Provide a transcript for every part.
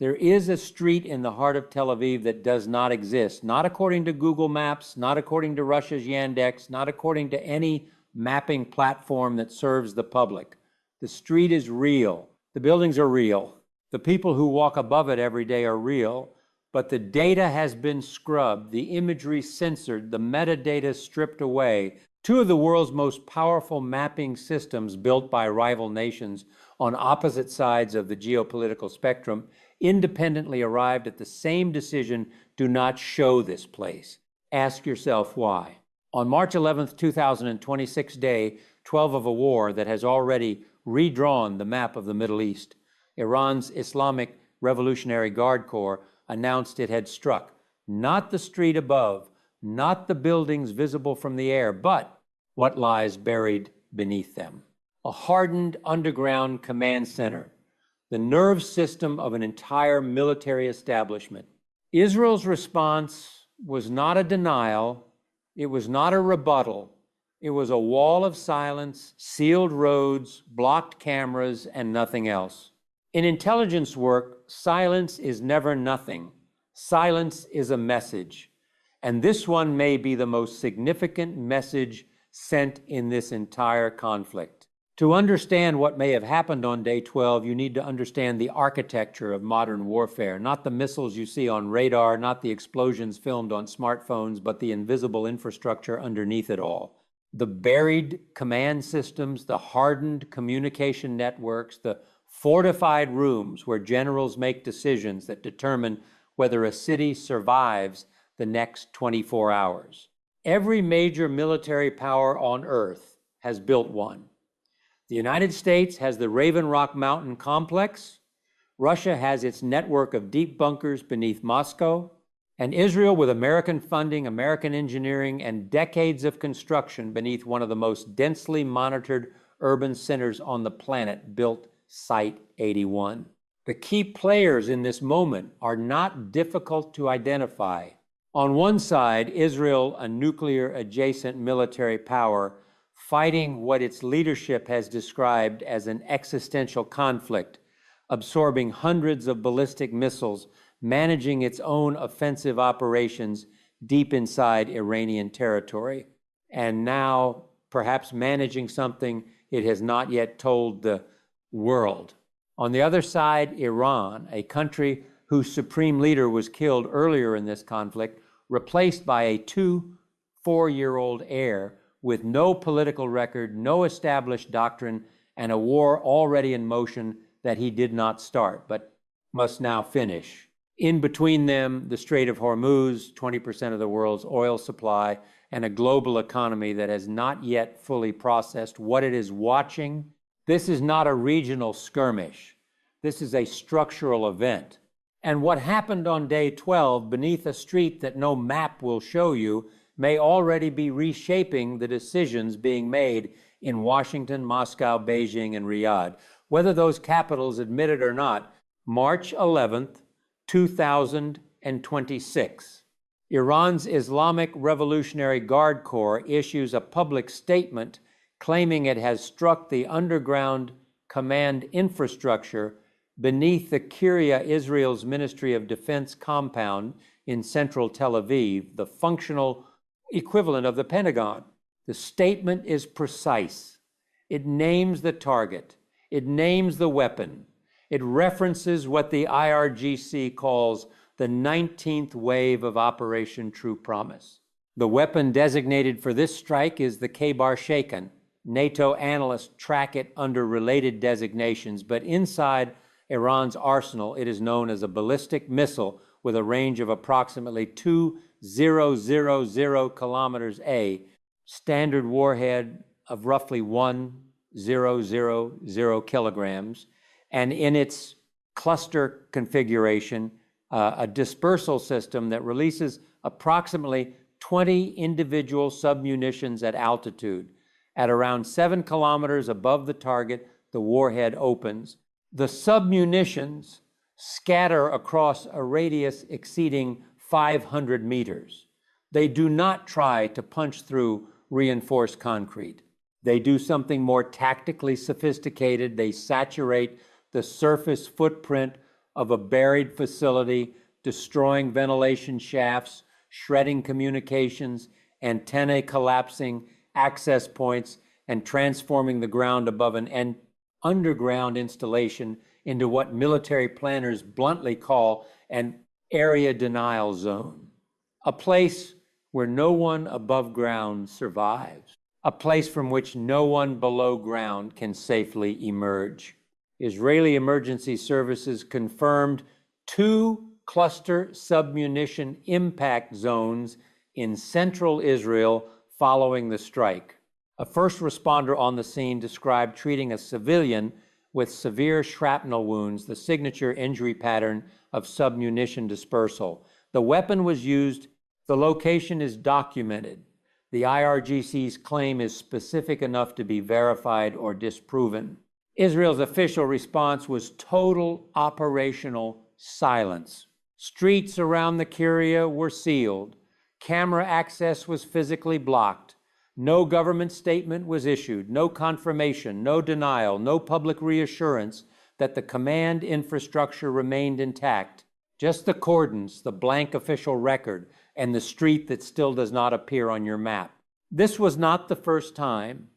There is a street in the heart of Tel Aviv that does not exist, not according to Google Maps, not according to Russia's Yandex, not according to any mapping platform that serves the public. The street is real. The buildings are real. The people who walk above it every day are real, but the data has been scrubbed, the imagery censored, the metadata stripped away. Two of the world's most powerful mapping systems built by rival nations on opposite sides of the geopolitical spectrum independently arrived at the same decision: do not show this place. Ask yourself why. On March 11th, 2026, day 12 of a war that has already redrawn the map of the Middle East, Iran's Islamic Revolutionary Guard Corps announced it had struck not the street above, not the buildings visible from the air, but what lies buried beneath them. A hardened underground command center, the nerve system of an entire military establishment. Israel's response was not a denial, it was not a rebuttal, it was a wall of silence, sealed roads, blocked cameras, and nothing else. In intelligence work, silence is never nothing. Silence is a message, and this one may be the most significant message sent in this entire conflict. To understand what may have happened on day 12, you need to understand the architecture of modern warfare, not the missiles you see on radar, not the explosions filmed on smartphones, but the invisible infrastructure underneath it all. The buried command systems, the hardened communication networks, the fortified rooms where generals make decisions that determine whether a city survives the next 24 hours. Every major military power on Earth has built one. The United States has the Raven Rock Mountain Complex, Russia has its network of deep bunkers beneath Moscow, and Israel, with American funding, American engineering, and decades of construction beneath one of the most densely monitored urban centers on the planet, built Site 81. The key players in this moment are not difficult to identify. On one side, Israel, a nuclear-adjacent military power, fighting what its leadership has described as an existential conflict, absorbing hundreds of ballistic missiles, managing its own offensive operations deep inside Iranian territory, and now perhaps managing something it has not yet told the world. On the other side, Iran, a country whose supreme leader was killed earlier in this conflict, replaced by a 4-year-old heir with no political record, no established doctrine, and a war already in motion that he did not start, but must now finish. In between them, the Strait of Hormuz, 20% of the world's oil supply, and a global economy that has not yet fully processed what it is watching. This is not a regional skirmish. This is a structural event. And what happened on day 12 beneath a street that no map will show you may already be reshaping the decisions being made in Washington, Moscow, Beijing, and Riyadh. Whether those capitals admit it or not, March 11th, 2026, Iran's Islamic Revolutionary Guard Corps issues a public statement claiming it has struck the underground command infrastructure beneath the Kiryat, Israel's Ministry of Defense compound in central Tel Aviv, the functional equivalent of the Pentagon. The statement is precise. It names the target. It names the weapon. It references what the IRGC calls the 19th wave of Operation True Promise. The weapon designated for this strike is the Kheybar Shekan. NATO analysts track it under related designations, but inside Iran's arsenal, it is known as a ballistic missile with a range of approximately 2,000 kilometers, a standard warhead of roughly 1,000 kilograms, and in its cluster configuration, a dispersal system that releases approximately 20 individual submunitions at altitude. At around 7 kilometers above the target, the warhead opens. The submunitions scatter across a radius exceeding 500 meters. They do not try to punch through reinforced concrete. They do something more tactically sophisticated. They saturate the surface footprint of a buried facility, destroying ventilation shafts, shredding communications, antennae collapsing, access points, and transforming the ground above an underground installation into what military planners bluntly call an area denial zone, a place where no one above ground survives, a place from which no one below ground can safely emerge. Israeli emergency services confirmed 2 cluster submunition impact zones in central Israel following the strike. A first responder on the scene described treating a civilian with severe shrapnel wounds, the signature injury pattern of submunition dispersal. The weapon was used. The location is documented. The IRGC's claim is specific enough to be verified or disproven. Israel's official response was total operational silence. Streets around the Kiryat were sealed. Camera access was physically blocked. No government statement was issued, no confirmation, no denial, no public reassurance that the command infrastructure remained intact. Just the cordons, the blank official record, and the street that still does not appear on your map. This was not the first time.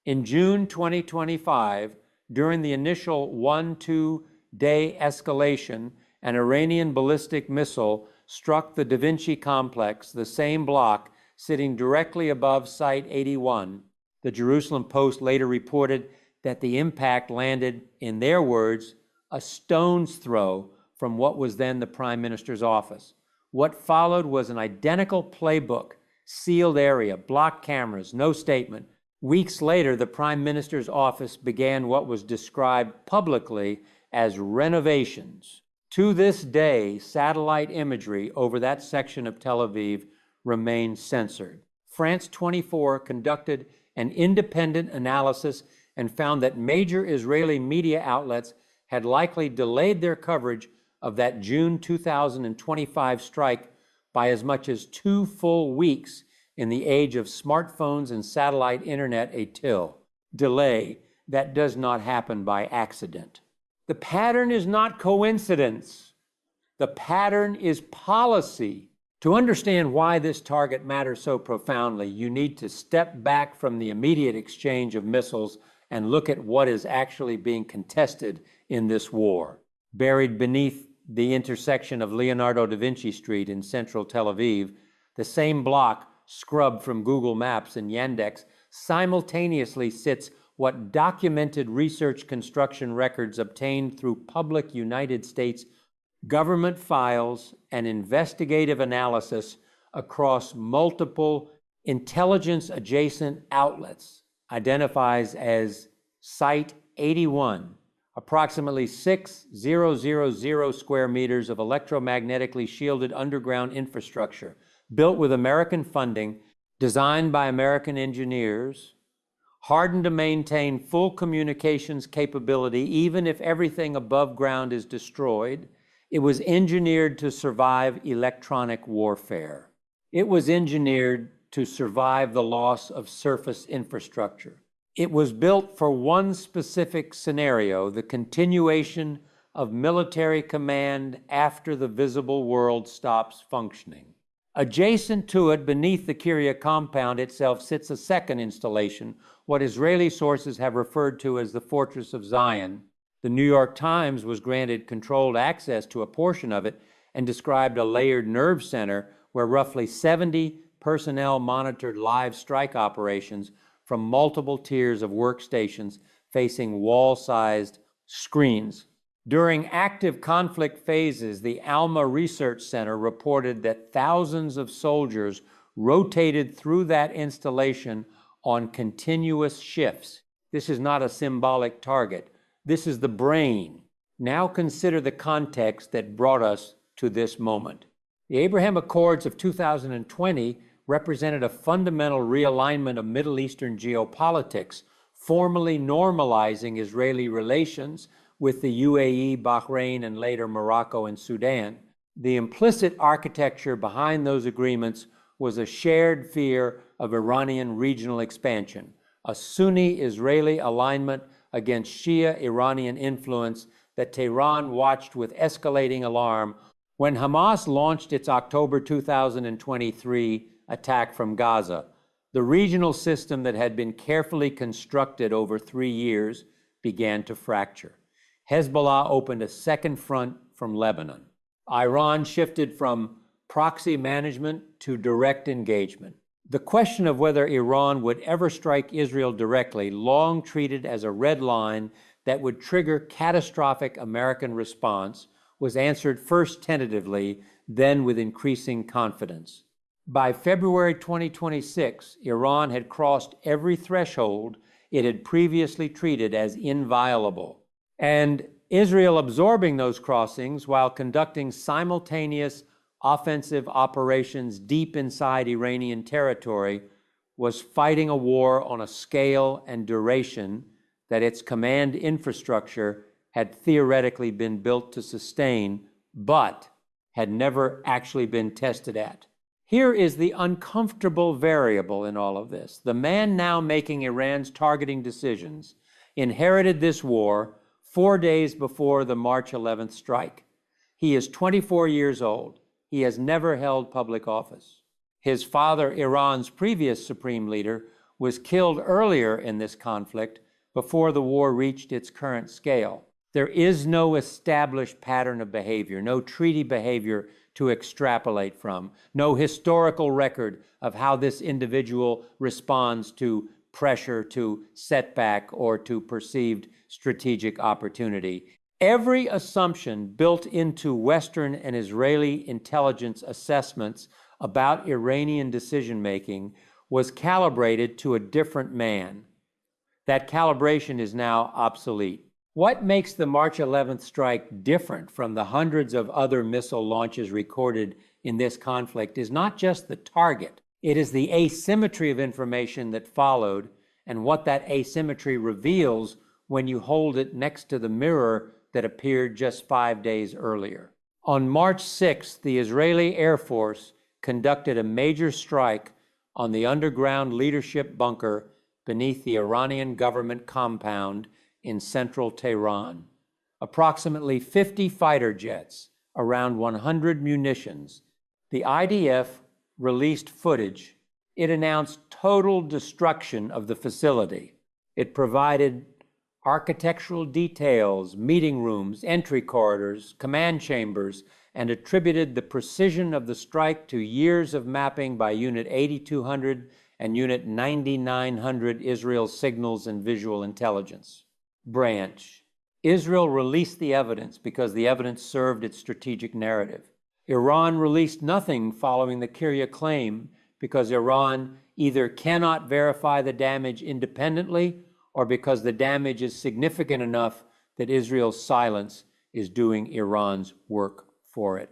In June 2025, during the initial 1-2 day escalation, an Iranian ballistic missile struck the Da Vinci complex, the same block sitting directly above Site 81. The Jerusalem Post later reported that the impact landed, in their words, a stone's throw from what was then the Prime Minister's office. What followed was an identical playbook, sealed area, blocked cameras, no statement. Weeks later, the Prime Minister's office began what was described publicly as renovations. To this day, satellite imagery over that section of Tel Aviv remains censored. France 24 conducted an independent analysis and found that major Israeli media outlets had likely delayed their coverage of that June 2025 strike by as much as 2 full weeks in the age of smartphones and satellite internet, a delay that does not happen by accident. The pattern is not coincidence. The pattern is policy. To understand why this target matters so profoundly, you need to step back from the immediate exchange of missiles and look at what is actually being contested in this war. Buried beneath the intersection of Leonardo da Vinci Street in central Tel Aviv, the same block scrubbed from Google Maps and Yandex simultaneously sits what documented research construction records obtained through public United States government files and investigative analysis across multiple intelligence-adjacent outlets identifies as Site 81, approximately 6,000 square meters of electromagnetically shielded underground infrastructure built with American funding, designed by American engineers, hardened to maintain full communications capability even if everything above ground is destroyed. It was engineered to survive electronic warfare. It was engineered to survive the loss of surface infrastructure. It was built for one specific scenario, the continuation of military command after the visible world stops functioning. Adjacent to it, beneath the Kiryat compound itself, sits a second installation, what Israeli sources have referred to as the Fortress of Zion. The New York Times was granted controlled access to a portion of it and described a layered nerve center where roughly 70 personnel monitored live strike operations from multiple tiers of workstations facing wall-sized screens. During active conflict phases, the Alma Research Center reported that thousands of soldiers rotated through that installation on continuous shifts. This is not a symbolic target. This is the brain. Now consider the context that brought us to this moment. The Abraham Accords of 2020 represented a fundamental realignment of Middle Eastern geopolitics, formally normalizing Israeli relations with the UAE, Bahrain, and later Morocco and Sudan. The implicit architecture behind those agreements was a shared fear of Iranian regional expansion, a Sunni-Israeli alignment against Shia Iranian influence that Tehran watched with escalating alarm when Hamas launched its October 2023 attack from Gaza. The regional system that had been carefully constructed over 3 years began to fracture. Hezbollah opened a second front from Lebanon. Iran shifted from proxy management to direct engagement. The question of whether Iran would ever strike Israel directly, long treated as a red line that would trigger catastrophic American response, was answered first tentatively, then with increasing confidence. By February 2026, Iran had crossed every threshold it had previously treated as inviolable. And Israel absorbing those crossings while conducting simultaneous offensive operations deep inside Iranian territory was fighting a war on a scale and duration that its command infrastructure had theoretically been built to sustain, but had never actually been tested at. Here is the uncomfortable variable in all of this. The man now making Iran's targeting decisions inherited this war 4 days before the March 11th strike. He is 24 years old. He has never held public office. His father, Iran's previous supreme leader, was killed earlier in this conflict before the war reached its current scale. There is no established pattern of behavior, no treaty behavior to extrapolate from, no historical record of how this individual responds to pressure, to setback, or to perceived strategic opportunity. Every assumption built into Western and Israeli intelligence assessments about Iranian decision-making was calibrated to a different man. That calibration is now obsolete. What makes the March 11th strike different from the hundreds of other missile launches recorded in this conflict is not just the target. It is the asymmetry of information that followed and what that asymmetry reveals when you hold it next to the mirror that appeared just 5 days earlier. On March 6th, the Israeli Air Force conducted a major strike on the underground leadership bunker beneath the Iranian government compound in central Tehran. Approximately 50 fighter jets, around 100 munitions. The IDF released footage. It announced total destruction of the facility. It provided architectural details, meeting rooms, entry corridors, command chambers, and attributed the precision of the strike to years of mapping by Unit 8200 and Unit 9900 Israel Signals and Visual Intelligence branch. Israel released the evidence because the evidence served its strategic narrative. Iran released nothing following the Kyria claim because Iran either cannot verify the damage independently or because the damage is significant enough that Israel's silence is doing Iran's work for it.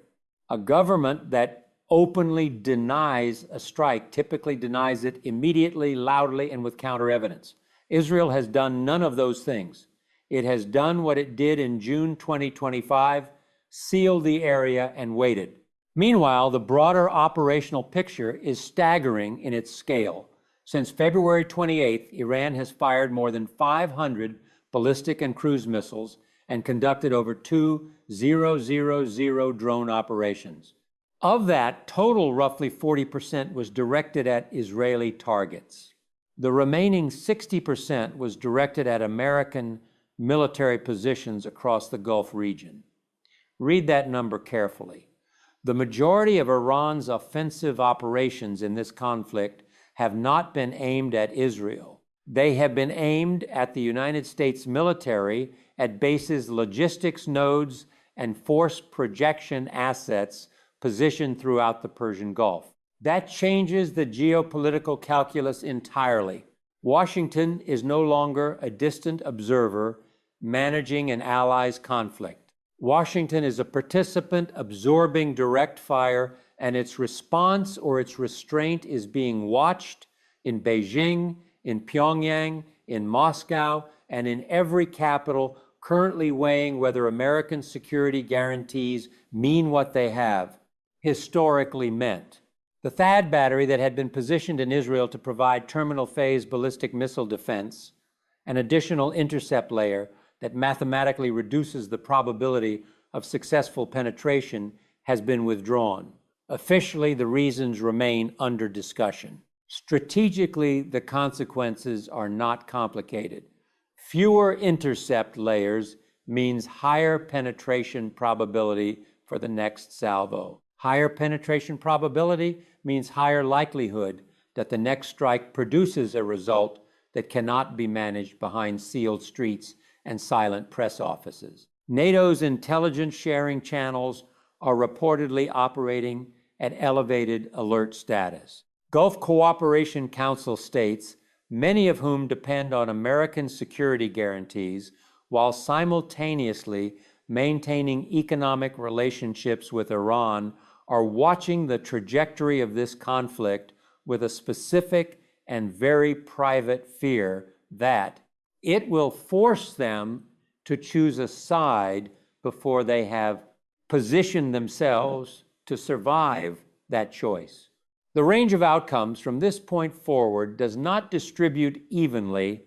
A government that openly denies a strike typically denies it immediately, loudly, and with counter evidence. Israel has done none of those things. It has done what it did in June 2025, sealed the area and waited. Meanwhile, the broader operational picture is staggering in its scale. Since February 28th, Iran has fired more than 500 ballistic and cruise missiles and conducted over 2,000 drone operations. Of that, total roughly 40% was directed at Israeli targets. The remaining 60% was directed at American military positions across the Gulf region. Read that number carefully. The majority of Iran's offensive operations in this conflict have not been aimed at Israel. They have been aimed at the United States military, at bases, logistics nodes, and force projection assets positioned throughout the Persian Gulf. That changes the geopolitical calculus entirely. Washington is no longer a distant observer managing an ally's conflict. Washington is a participant absorbing direct fire, and its response or its restraint is being watched in Beijing, in Pyongyang, in Moscow, and in every capital currently weighing whether American security guarantees mean what they have historically meant. The THAAD battery that had been positioned in Israel to provide terminal phase ballistic missile defense, an additional intercept layer, that mathematically reduces the probability of successful penetration has been withdrawn. Officially, the reasons remain under discussion. Strategically, the consequences are not complicated. Fewer intercept layers means higher penetration probability for the next salvo. Higher penetration probability means higher likelihood that the next strike produces a result that cannot be managed behind sealed streets and silent press offices. NATO's intelligence sharing channels are reportedly operating at elevated alert status. Gulf Cooperation Council states, many of whom depend on American security guarantees while simultaneously maintaining economic relationships with Iran, are watching the trajectory of this conflict with a specific and very private fear that it will force them to choose a side before they have positioned themselves to survive that choice. The range of outcomes from this point forward does not distribute evenly.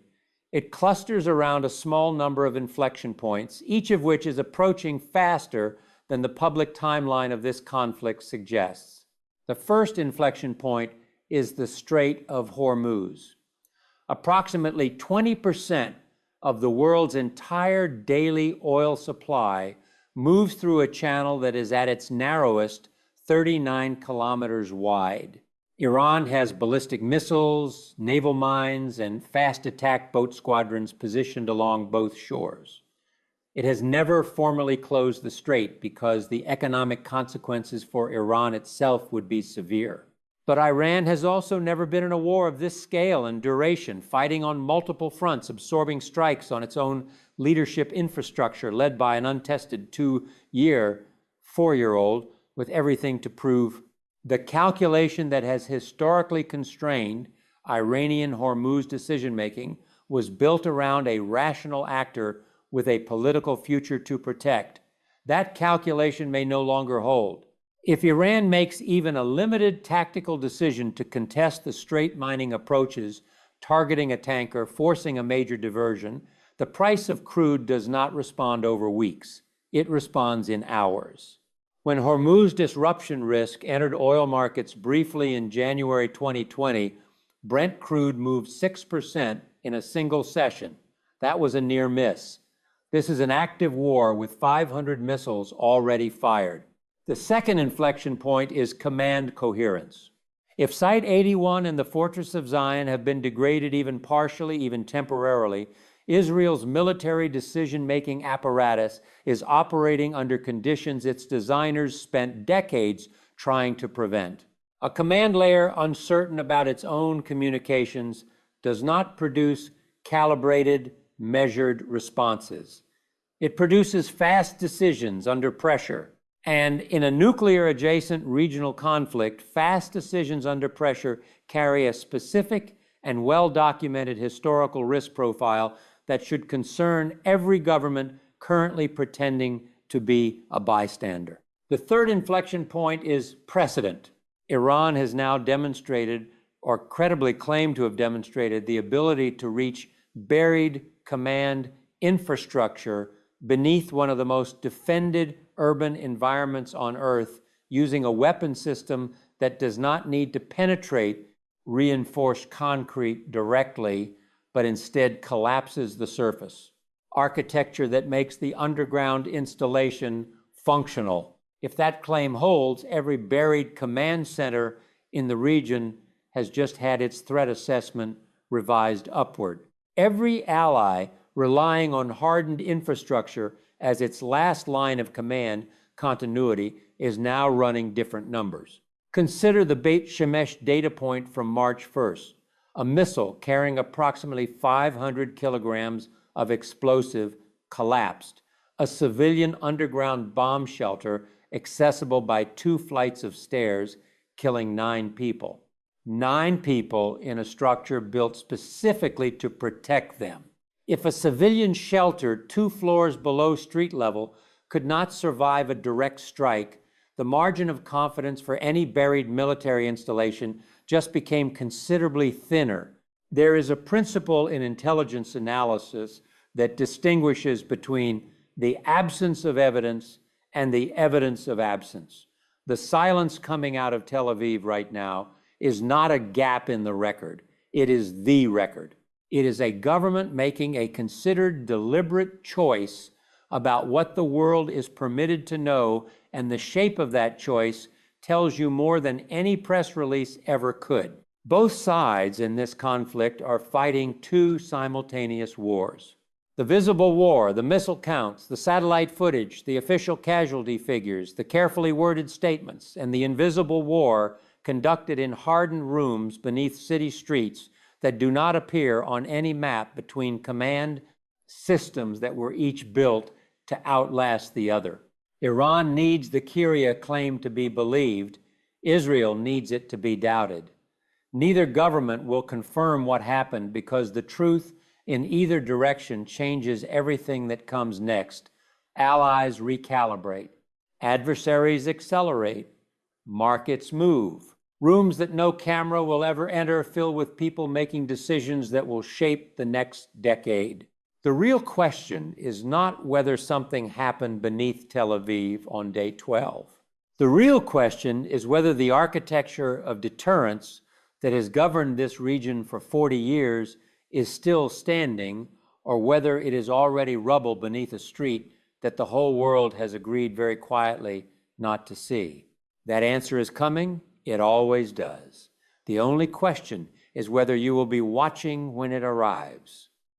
It clusters around a small number of inflection points, each of which is approaching faster than the public timeline of this conflict suggests. The first inflection point is the Strait of Hormuz. Approximately 20% of the world's entire daily oil supply moves through a channel that is at its narrowest 39 kilometers wide. Iran has ballistic missiles, naval mines, and fast attack boat squadrons positioned along both shores. It has never formally closed the strait because the economic consequences for Iran itself would be severe. But Iran has also never been in a war of this scale and duration, fighting on multiple fronts, absorbing strikes on its own leadership infrastructure led by an untested 4-year-old with everything to prove. The calculation that has historically constrained Iranian Hormuz decision-making was built around a rational actor with a political future to protect. That calculation may no longer hold. If Iran makes even a limited tactical decision to contest the strait mining approaches, targeting a tanker, forcing a major diversion, the price of crude does not respond over weeks. It responds in hours. When Hormuz disruption risk entered oil markets briefly in January 2020, Brent crude moved 6% in a single session. That was a near miss. This is an active war with 500 missiles already fired. The second inflection point is command coherence. If Site 81 and the Fortress of Zion have been degraded even partially, even temporarily, Israel's military decision-making apparatus is operating under conditions its designers spent decades trying to prevent. A command layer uncertain about its own communications does not produce calibrated, measured responses. It produces fast decisions under pressure. And in a nuclear-adjacent regional conflict, fast decisions under pressure carry a specific and well-documented historical risk profile that should concern every government currently pretending to be a bystander. The third inflection point is precedent. Iran has now demonstrated, or credibly claimed to have demonstrated, the ability to reach buried command infrastructure beneath one of the most defended urban environments on Earth, using a weapon system that does not need to penetrate reinforced concrete directly, but instead collapses the surface. Architecture that makes the underground installation functional. If that claim holds, every buried command center in the region has just had its threat assessment revised upward. Every ally relying on hardened infrastructure as its last line of command continuity is now running different numbers. Consider the Beit Shemesh data point from March 1st. A missile carrying approximately 500 kilograms of explosive collapsed. A civilian underground bomb shelter accessible by 2 flights of stairs, killing 9 people. 9 people in a structure built specifically to protect them. If a civilian shelter 2 floors below street level could not survive a direct strike, the margin of confidence for any buried military installation just became considerably thinner. There is a principle in intelligence analysis that distinguishes between the absence of evidence and the evidence of absence. The silence coming out of Tel Aviv right now is not a gap in the record. It is the record. It is a government making a considered, deliberate choice about what the world is permitted to know, and the shape of that choice tells you more than any press release ever could. Both sides in this conflict are fighting two simultaneous wars. The visible war, the missile counts, the satellite footage, the official casualty figures, the carefully worded statements, and the invisible war conducted in hardened rooms beneath city streets that do not appear on any map between command systems that were each built to outlast the other. Iran needs the Kyria claim to be believed. Israel needs it to be doubted. Neither government will confirm what happened because the truth in either direction changes everything that comes next. Allies recalibrate. Adversaries accelerate. Markets move. Rooms that no camera will ever enter fill with people making decisions that will shape the next decade. The real question is not whether something happened beneath Tel Aviv on day 12. The real question is whether the architecture of deterrence that has governed this region for 40 years is still standing, or whether it is already rubble beneath a street that the whole world has agreed very quietly not to see. That answer is coming. It always does. The only question is whether you will be watching when it arrives.